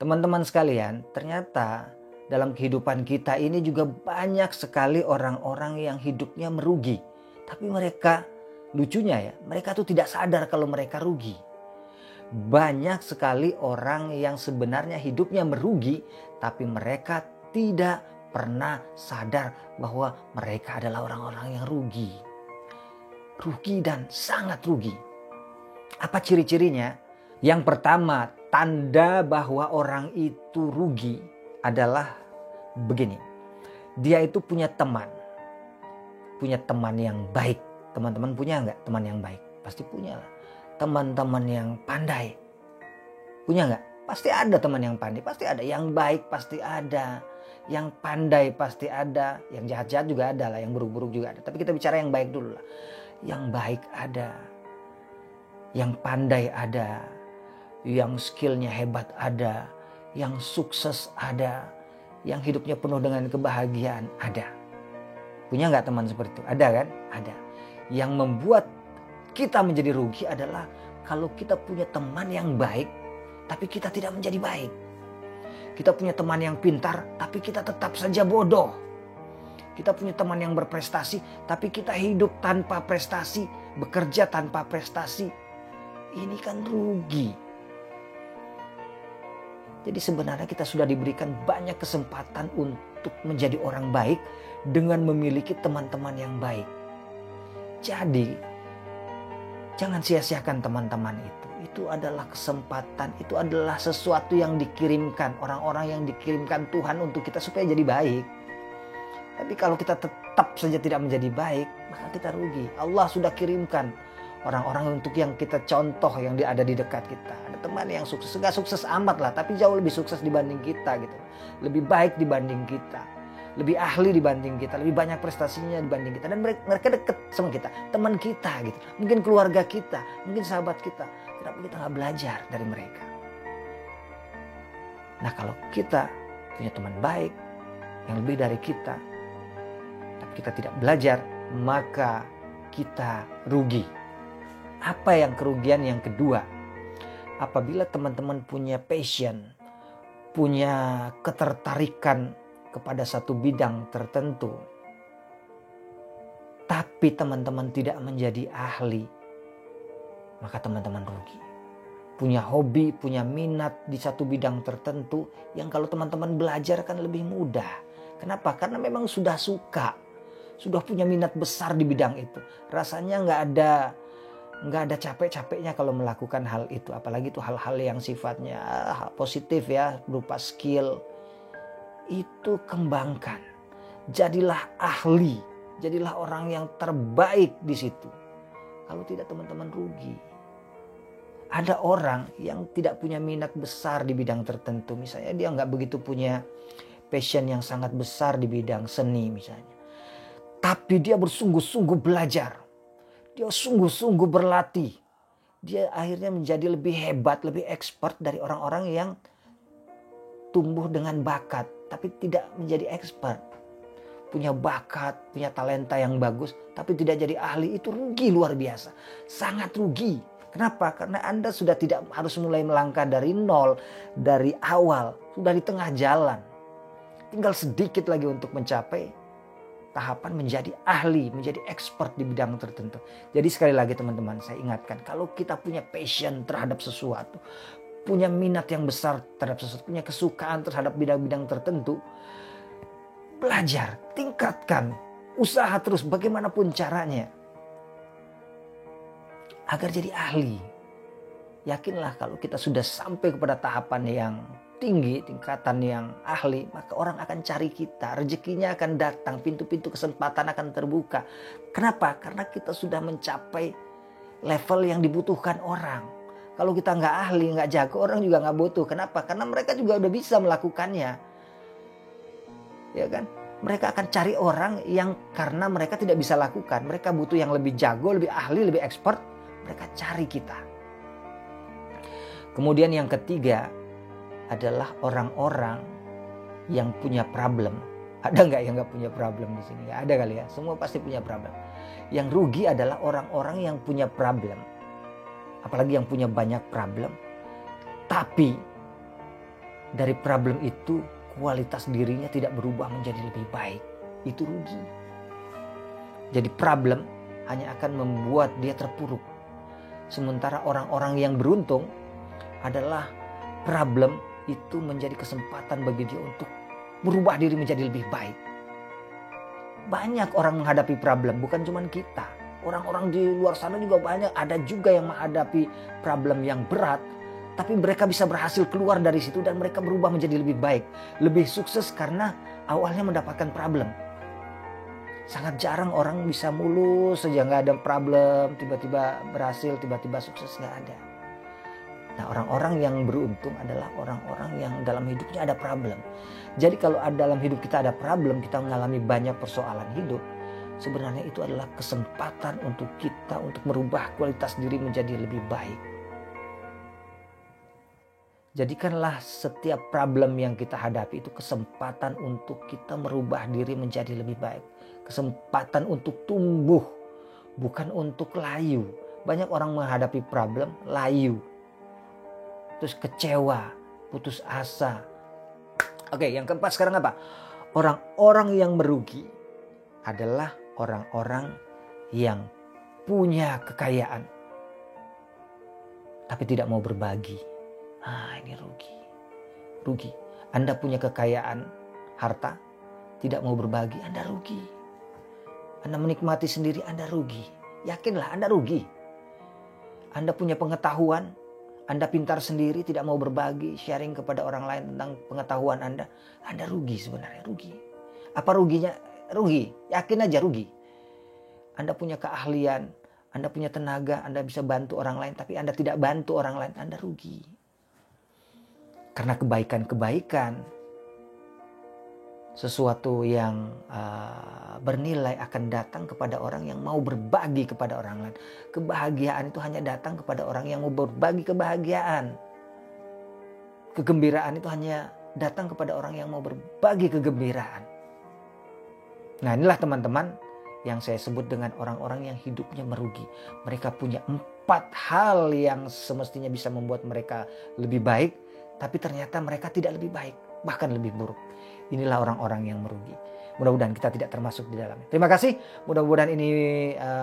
Teman-teman sekalian, ternyata dalam kehidupan kita ini juga banyak sekali orang-orang yang hidupnya merugi. Tapi mereka, lucunya ya, mereka tuh tidak sadar kalau mereka rugi. Banyak sekali orang yang sebenarnya hidupnya merugi, tapi mereka tidak pernah sadar bahwa mereka adalah orang-orang yang rugi. Rugi dan sangat rugi. Apa ciri-cirinya? Yang pertama, tanda bahwa orang itu rugi adalah begini. Dia itu punya teman. Punya teman yang baik. Teman-teman punya nggak teman yang baik? Pasti punya lah. Teman-teman yang pandai. Punya nggak? Pasti ada teman yang pandai. Pasti ada. Yang baik pasti ada. Yang pandai pasti ada. Yang jahat-jahat juga ada lah. Yang buruk-buruk juga ada. Tapi kita bicara yang baik dulu lah. Yang baik ada. Yang pandai ada. Yang skillnya hebat ada, yang sukses ada, yang hidupnya penuh dengan kebahagiaan ada. Punya nggak teman seperti itu? Ada kan? Ada. Yang membuat kita menjadi rugi adalah kalau kita punya teman yang baik, tapi kita tidak menjadi baik. Kita punya teman yang pintar, tapi kita tetap saja bodoh. Kita punya teman yang berprestasi, tapi kita hidup tanpa prestasi, bekerja tanpa prestasi. Ini kan rugi. Jadi sebenarnya kita sudah diberikan banyak kesempatan untuk menjadi orang baik dengan memiliki teman-teman yang baik. Jadi jangan sia-siakan teman-teman itu. Itu adalah kesempatan, itu adalah sesuatu yang dikirimkan. Orang-orang yang dikirimkan Tuhan untuk kita supaya jadi baik. Tapi kalau kita tetap saja tidak menjadi baik, maka kita rugi. Allah sudah kirimkan orang-orang untuk yang kita contoh yang ada di dekat kita. Ada teman yang sukses, gak sukses amat lah, tapi jauh lebih sukses dibanding kita gitu. Lebih baik dibanding kita, lebih ahli dibanding kita, lebih banyak prestasinya dibanding kita. Dan mereka dekat sama kita, teman kita gitu. Mungkin keluarga kita, mungkin sahabat kita. Kenapa kita gak belajar dari mereka? Nah kalau kita punya teman baik yang lebih dari kita, tapi kita tidak belajar, maka kita rugi. Apa yang kerugian yang kedua? Apabila teman-teman punya passion, punya ketertarikan kepada satu bidang tertentu, tapi teman-teman tidak menjadi ahli, maka teman-teman rugi. Punya hobi, punya minat di satu bidang tertentu yang kalau teman-teman belajar kan lebih mudah. Kenapa? Karena memang sudah suka, sudah punya minat besar di bidang itu. Rasanya nggak ada capek-capeknya kalau melakukan hal itu. Apalagi itu hal-hal yang sifatnya positif ya, berupa skill. Itu kembangkan. Jadilah ahli. Jadilah orang yang terbaik di situ. Kalau tidak teman-teman rugi. Ada orang yang tidak punya minat besar di bidang tertentu. Misalnya dia nggak begitu punya passion yang sangat besar di bidang seni misalnya. Tapi dia bersungguh-sungguh belajar. Dia sungguh-sungguh berlatih. Dia akhirnya menjadi lebih hebat, lebih expert dari orang-orang yang tumbuh dengan bakat. Tapi tidak menjadi expert. Punya bakat, punya talenta yang bagus. Tapi tidak jadi ahli, itu rugi luar biasa. Sangat rugi. Kenapa? Karena Anda sudah tidak harus mulai melangkah dari nol, dari awal. Sudah di tengah jalan. Tinggal sedikit lagi untuk mencapai tahapan menjadi ahli, menjadi expert di bidang tertentu. Jadi sekali lagi teman-teman, saya ingatkan, kalau kita punya passion terhadap sesuatu, punya minat yang besar terhadap sesuatu, punya kesukaan terhadap bidang-bidang tertentu, belajar, tingkatkan, usaha terus bagaimanapun caranya agar jadi ahli. Yakinlah kalau kita sudah sampai kepada tahapan yang tinggi, tingkatan yang ahli, maka orang akan cari kita, rezekinya akan datang, pintu-pintu kesempatan akan terbuka. Kenapa? Karena kita sudah mencapai level yang dibutuhkan orang. Kalau kita nggak ahli, nggak jago, orang juga nggak butuh. Kenapa? Karena mereka juga udah bisa melakukannya. Ya kan? Mereka akan cari orang yang karena mereka tidak bisa lakukan. Mereka butuh yang lebih jago, lebih ahli, lebih expert. Mereka cari kita. Kemudian yang ketiga adalah orang-orang yang punya problem. Ada nggak yang nggak punya problem di sini? Ya, ada kali ya. Semua pasti punya problem. Yang rugi adalah orang-orang yang punya problem. Apalagi yang punya banyak problem. Tapi dari problem itu kualitas dirinya tidak berubah menjadi lebih baik, itu rugi. Jadi problem hanya akan membuat dia terpuruk. Sementara orang-orang yang beruntung adalah problem itu menjadi kesempatan bagi dia untuk berubah diri menjadi lebih baik. Banyak orang menghadapi problem, bukan cuma kita. Orang-orang di luar sana juga banyak, ada juga yang menghadapi problem yang berat, tapi mereka bisa berhasil keluar dari situ dan mereka berubah menjadi lebih baik, lebih sukses karena awalnya mendapatkan problem. Sangat jarang orang bisa mulus saja nggak ada problem, tiba-tiba berhasil, tiba-tiba sukses, nggak ada. Nah, orang-orang yang beruntung adalah orang-orang yang dalam hidupnya ada problem. Jadi kalau dalam hidup kita ada problem, kita mengalami banyak persoalan hidup, sebenarnya itu adalah kesempatan untuk kita untuk merubah kualitas diri menjadi lebih baik. Jadikanlah setiap problem yang kita hadapi itu kesempatan untuk kita merubah diri menjadi lebih baik. Kesempatan untuk tumbuh, bukan untuk layu. Banyak orang menghadapi problem layu, terus kecewa, putus asa. Oke, yang keempat sekarang apa? Orang-orang yang merugi adalah orang-orang yang punya kekayaan tapi tidak mau berbagi. Ini rugi. Anda punya kekayaan harta, tidak mau berbagi, Anda rugi. Anda menikmati sendiri, Anda rugi. Yakinlah Anda rugi. Anda punya pengetahuan, Anda pintar sendiri, tidak mau berbagi, sharing kepada orang lain tentang pengetahuan Anda rugi sebenarnya, rugi. Apa ruginya? Rugi, yakin aja rugi. Anda punya keahlian, Anda punya tenaga, Anda bisa bantu orang lain, tapi Anda tidak bantu orang lain, Anda rugi. Karena kebaikan-kebaikan, sesuatu yang bernilai akan datang kepada orang yang mau berbagi kepada orang lain. Kebahagiaan itu hanya datang kepada orang yang mau berbagi kebahagiaan. Kegembiraan itu hanya datang kepada orang yang mau berbagi kegembiraan. Nah, inilah teman-teman yang saya sebut dengan orang-orang yang hidupnya merugi. Mereka punya 4 hal yang semestinya bisa membuat mereka lebih baik, tapi ternyata mereka tidak lebih baik, bahkan lebih buruk. Inilah orang-orang yang merugi. Mudah-mudahan kita tidak termasuk di dalamnya. Terima kasih. Mudah-mudahan ini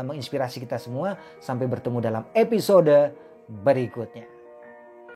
menginspirasi kita semua. Sampai bertemu dalam episode berikutnya.